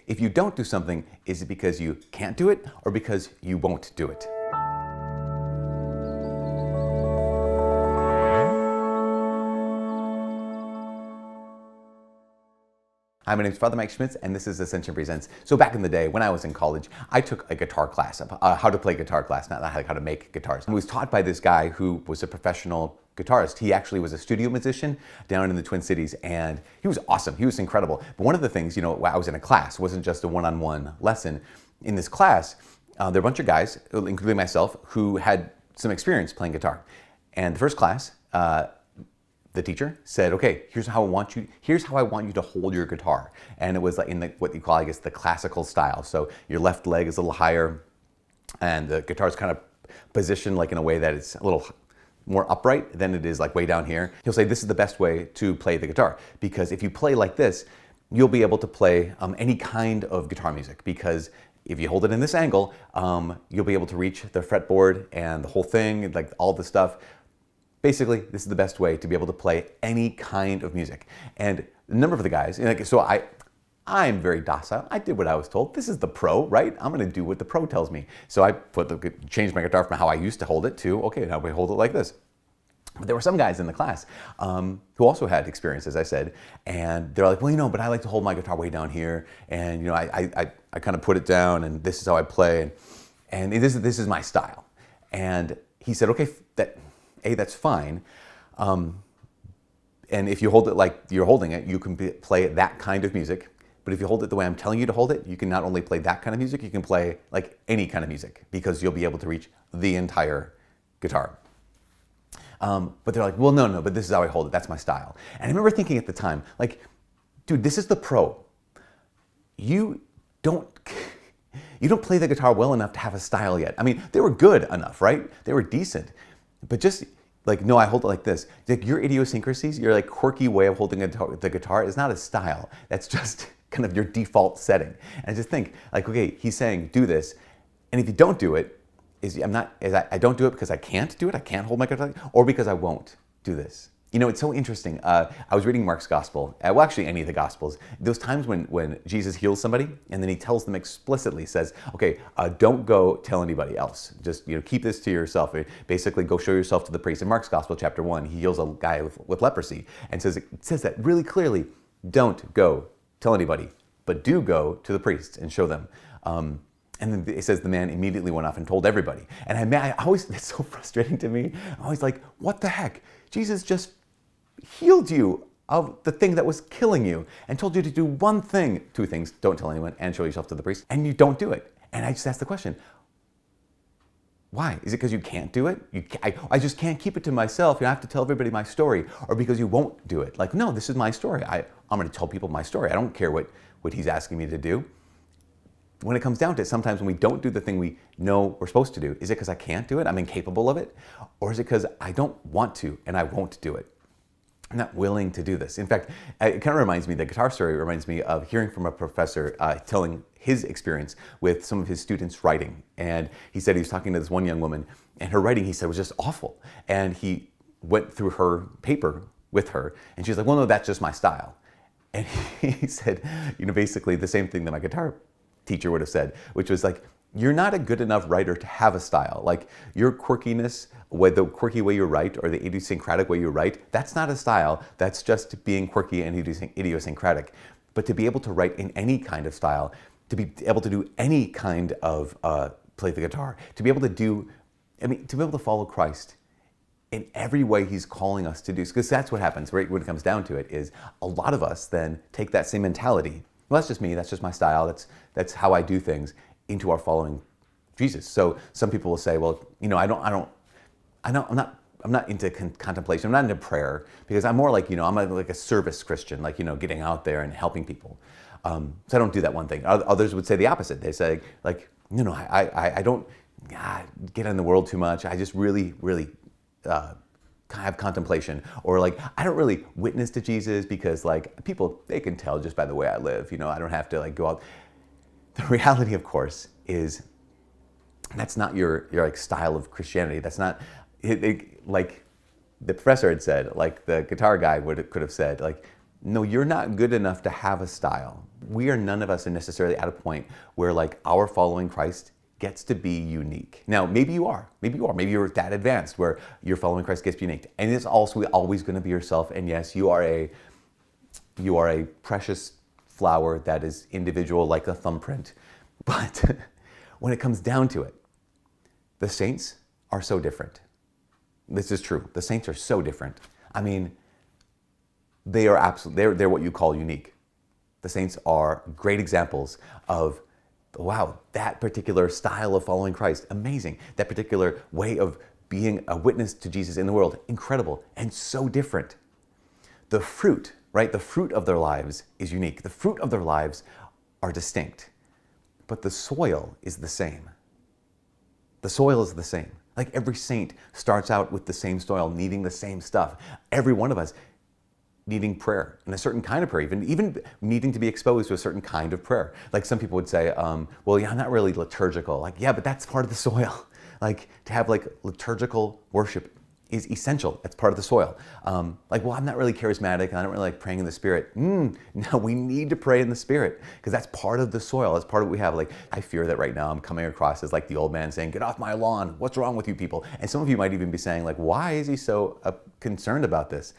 If you don't do something, is it because you can't do it or because you won't do it? Hi, my name is Father Mike Schmitz, and this is Ascension Presents. So back in the day, when I was in college, I took a guitar class, how to play guitar class, not how to make guitars. I was taught by this guy who was a professional guitarist. He actually was a studio musician down in the Twin Cities, and he was awesome. He was incredible. But one of the things, I was in a class, it wasn't just a one-on-one lesson. In this class, there were a bunch of guys, including myself, who had some experience playing guitar. And the first class, the teacher said, okay, here's how I want you to hold your guitar. And it was like in what you call, I guess, the classical style. So your left leg is a little higher and the guitar is kind of positioned like in a way that it's a little more upright than it is like way down here. He'll say, this is the best way to play the guitar, because if you play like this, you'll be able to play any kind of guitar music, because if you hold it in this angle, you'll be able to reach the fretboard and the whole thing, like all the stuff. Basically, this is the best way to be able to play any kind of music. And a number of the guys, so I'm very docile. I did what I was told. This is the pro, right? I'm gonna do what the pro tells me. So I changed my guitar from how I used to hold it to, okay, now we hold it like this. But there were some guys in the class who also had experience, as I said, and they're like, well, but I like to hold my guitar way down here, and I kind of put it down, and this is how I play, and this is my style. And he said, okay, that's fine. And if you hold it like you're holding it, you can play that kind of music. But if you hold it the way I'm telling you to hold it, you can not only play that kind of music, you can play like any kind of music, because you'll be able to reach the entire guitar. But they're like, well, no, but this is how I hold it. That's my style. And I remember thinking at the time, like, dude, this is the pro. You don't play the guitar well enough to have a style yet. I mean, they were good enough, right? They were decent. But just like, no, I hold it like this. Like your idiosyncrasies, your like quirky way of holding the guitar is not a style. That's just kind of your default setting. And I just think like, okay, he's saying do this. And if you don't do it, I don't do it because I can't do it. I can't hold my guitar, or because I won't do this. It's so interesting. I was reading Mark's gospel, well, actually any of the gospels. Those times when Jesus heals somebody and then he tells them explicitly, says, okay, don't go tell anybody else. Just keep this to yourself. Basically, go show yourself to the priest. In Mark's gospel, chapter 1, he heals a guy with leprosy and it says that really clearly. Don't go tell anybody, but do go to the priest and show them. And then it says the man immediately went off and told everybody. And I always, it's so frustrating to me. I'm always like, what the heck? Jesus just healed you of the thing that was killing you and told you to do one thing, two things: don't tell anyone and show yourself to the priest, and you don't do it. And I just ask the question, why? Is it because you can't do it? I just can't keep it to myself. I have to tell everybody my story, or because you won't do it? Like, no, this is my story. I'm going to tell people my story. I don't care what he's asking me to do. When it comes down to it, sometimes when we don't do the thing we know we're supposed to do, is it because I can't do it? I'm incapable of it? Or is it because I don't want to and I won't do it? I'm not willing to do this. In fact, it kind of reminds me, the guitar story reminds me of hearing from a professor telling his experience with some of his students' writing. And he said he was talking to this one young woman, and her writing, he said, was just awful. And he went through her paper with her, and she's like, well, no, that's just my style. And he said, basically the same thing that my guitar teacher would have said, which was like, you're not a good enough writer to have a style. Like your quirkiness, the quirky way you write or the idiosyncratic way you write, that's not a style. That's just being quirky and idiosyncratic. But to be able to write in any kind of style, to be able to do any kind of play the guitar, to be able to follow Christ in every way he's calling us to do, because that's what happens, right? When it comes down to it, is a lot of us then take that same mentality. Well, that's just me. That's just my style. That's how I do things, into our following Jesus. So some people will say, well, I'm not into contemplation. I'm not into prayer, because I'm more like, I'm like a service Christian, like, getting out there and helping people. So I don't do that one thing. Others would say the opposite. They say like, I don't get in the world too much. I just really, really have contemplation, or like, I don't really witness to Jesus because like people, they can tell just by the way I live, I don't have to like go out. The reality, of course, is that's not your like style of Christianity. That's not like the professor had said, like the guitar guy could have said, like, No, you're not good enough to have a style. We are none of us are necessarily at a point where like our following Christ gets to be unique. Now, maybe you are. Maybe you're that advanced where your following Christ gets unique. And it's also always going to be yourself. And yes, you are a precious flower that is individual like a thumbprint. But when it comes down to it, the saints are so different. This is true. The saints are so different. I mean, they are absolutely, they're what you call unique. The saints are great examples of, wow, that particular style of following Christ, amazing. That particular way of being a witness to Jesus in the world, incredible and so different. The fruit, right? The fruit of their lives is unique. The fruit of their lives are distinct, but the soil is the same. The soil is the same. Like every saint starts out with the same soil, needing the same stuff. Every one of us needing prayer, and a certain kind of prayer, even needing to be exposed to a certain kind of prayer. Like some people would say, well, yeah, I'm not really liturgical. Like, yeah, but that's part of the soil. Like to have like liturgical worship is essential. It's part of the soil. Like, well, I'm not really charismatic and I don't really like praying in the Spirit. No, we need to pray in the Spirit because that's part of the soil. That's part of what we have. Like, I fear that right now I'm coming across as like the old man saying, get off my lawn. What's wrong with you people? And some of you might even be saying like, why is he so concerned about this?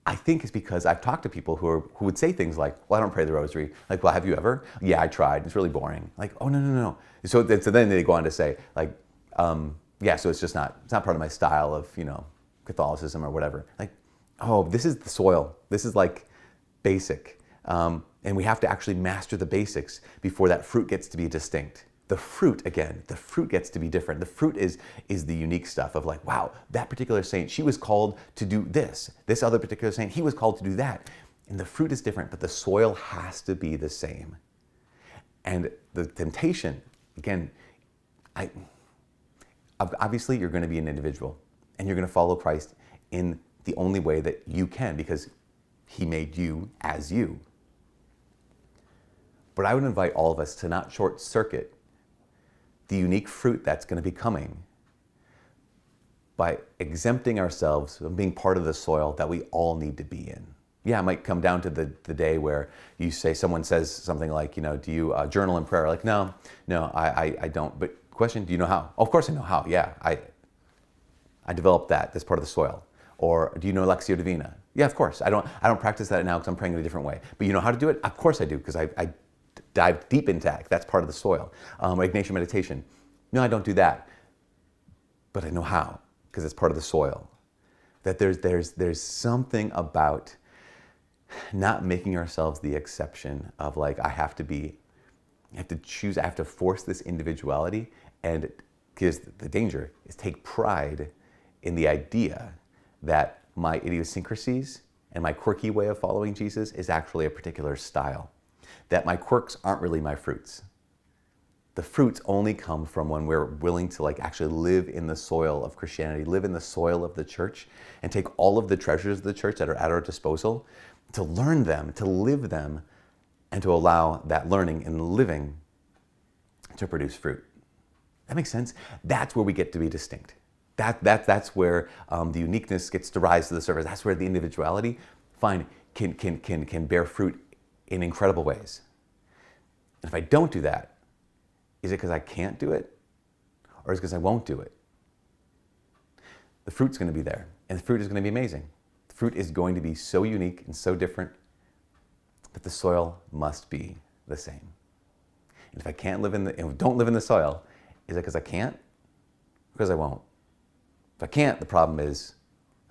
I think it's because I've talked to people who would say things like, well, I don't pray the rosary. Like, well, have you ever? Yeah, I tried. It's really boring. Like, oh, no. So then they go on to say like, yeah, so it's not part of my style of, Catholicism or whatever. Like, oh, this is the soil. This is like basic. And we have to actually master the basics before that fruit gets to be distinct. The fruit gets to be different. The fruit is the unique stuff of like, wow, that particular saint, she was called to do this. This other particular saint, he was called to do that. And the fruit is different, but the soil has to be the same. And the temptation, again, obviously you're going to be an individual and you're going to follow Christ in the only way that you can because he made you as you. But I would invite all of us to not short circuit the unique fruit that's going to be coming by exempting ourselves from being part of the soil that we all need to be in. Yeah, it might come down to the day where someone says something like, do you journal in prayer? Like, no, I don't. But question, do you know how? Oh, of course I know how. Yeah, I developed that. That's part of the soil. Or do you know Lectio Divina? Yeah, of course. I don't practice that now because I'm praying in a different way. But you know how to do it? Of course I do because I dive deep into that. That's part of the soil. Ignatian meditation. No, I don't do that. But I know how because it's part of the soil. That there's something about not making ourselves the exception of like, I have to force this individuality, and because the danger is take pride in the idea that my idiosyncrasies and my quirky way of following Jesus is actually a particular style. That my quirks aren't really my fruits. The fruits only come from when we're willing to like actually live in the soil of Christianity, live in the soil of the church, and take all of the treasures of the church that are at our disposal to learn them, to live them, and to allow that learning and living to produce fruit. That makes sense? That's where we get to be distinct. That's where the uniqueness gets to rise to the surface. That's where the individuality can bear fruit in incredible ways. And if I don't do that, is it because I can't do it? Or is it because I won't do it? The fruit's going to be there, and the fruit is going to be amazing. The fruit is going to be so unique and so different that the soil must be the same. And if I can't don't live in the soil, is it because I can't? Because I won't. If I can't, the problem is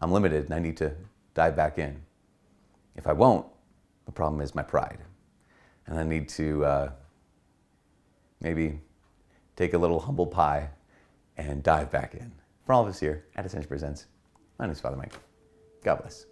I'm limited and I need to dive back in. If I won't, the problem is my pride. And I need to maybe take a little humble pie and dive back in. For all of us here at Ascension Presents, my name is Father Mike. God bless.